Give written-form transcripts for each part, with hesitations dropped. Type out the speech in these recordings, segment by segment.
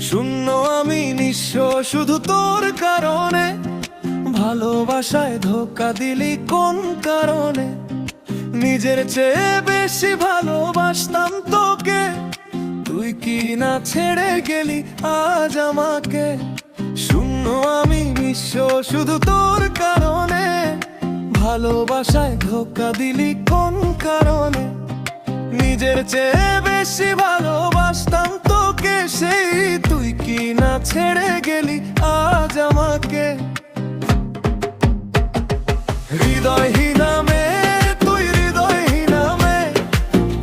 শূন্য আমি নিঃস্ব শুধু তোর কারণে। ভালোবাসায় ধোঁকা দিলি কোন কারণে? নিজের চেয়ে বেশি ভালোবাসতাম তোকে, তুই কি না ছেড়ে গেলি আজ আমাকে। শূন্য আমি নিঃস্ব শুধু তোর কারণে। ভালোবাসায় ধোঁকা দিলি কোন কারণে? নিজের চেয়ে বেশি ভালোবাসতাম তোকে, সেই তুই কি না ছেড়ে গেলি আজ আমাকে। হৃদয়হীনা মেয়ে তুই, হৃদয়হীনা মেয়ে,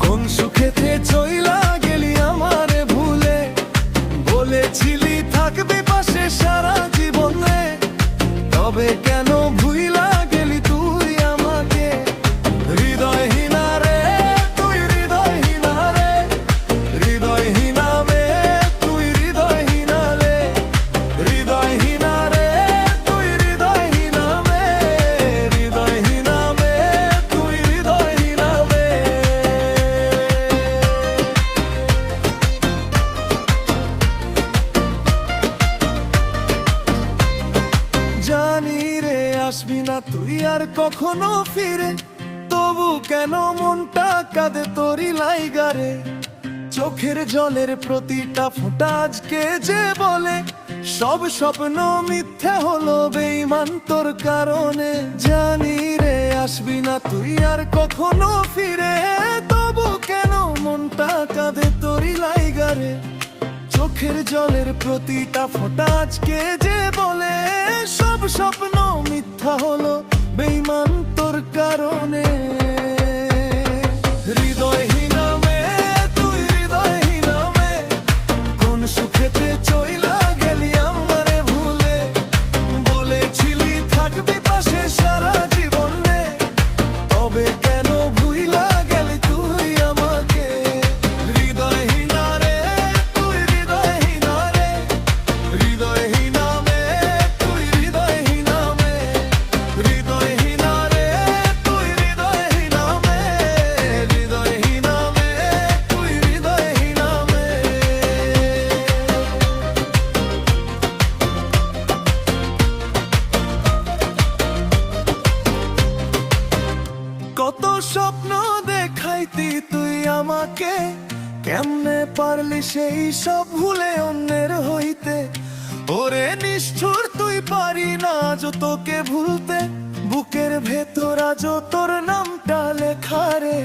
কোন সুখেতে চইলা গেলি আমারে ভুলে। বলেছিলি থাকবি পাশে সারা জীবনে, তবে কেন ভুইলা গেলি তুই আমাকে। হৃদয়হীনা রে তুই, হৃদয়হীনা রে, হৃদয়হীনা মেয়ে তুই, হৃদয়হীনা রে, হৃদয়হীনা রে তুই, হৃদয়হীনা মেয়ে, হৃদয়হীনা মেয়ে তুই, হৃদয়হীনা মেয়ে। জানি রে আসবি না তুই আর কখনো ফিরে, তবু কেন মনটা কাঁদে তোরি লাইগারে। চোখের জলের প্রতিটা ফোঁটা আজকে যে বলে, সব স্বপ্ন মিথ্যা হলো বেঈমান তোর কারণে। জানি রে আসবি না তুই আর কখনো ফিরে, তবু কেন মনটা কাঁদে তোরি লাইগারে। চোখের জলের প্রতিটা ফোঁটা আজকে যে বলে, সব স্বপ্ন মিথ্যা হলো বেঈমান তোর কারণে। হৃদয়হীনা মেয়ে তুই, হৃদয়হীনা মেয়ে, কোন সুখেতে চইলা গেলি আমারে ভুলে। বলেছিলি থাকবি পাশে সারা জীবনে, তবে কেন ভুইলা গেলি তুই আমাকে। হৃদয়হীনা রে তুই, হৃদয়হীনা রে, হৃদয়হীনা মেয়ে তুই, হৃদয়হীনা মেয়ে, হৃদয়হীনা রে তুই, হৃদয়হীনা মেয়ে, হৃদয়হীনা মেয়ে তুই, হৃদয়হীনা মেয়ে। কত স্বপ্ন দেখাইতি তুই আমাকে, কেমনে পারলি সেই সব ভুলে অন্যের হইতে। ওরে নিষ্ঠুর তুই, পারি না আজ তোকে ভুলতে। বুকের ভেতর আজ তোর নামটা লেখা রে,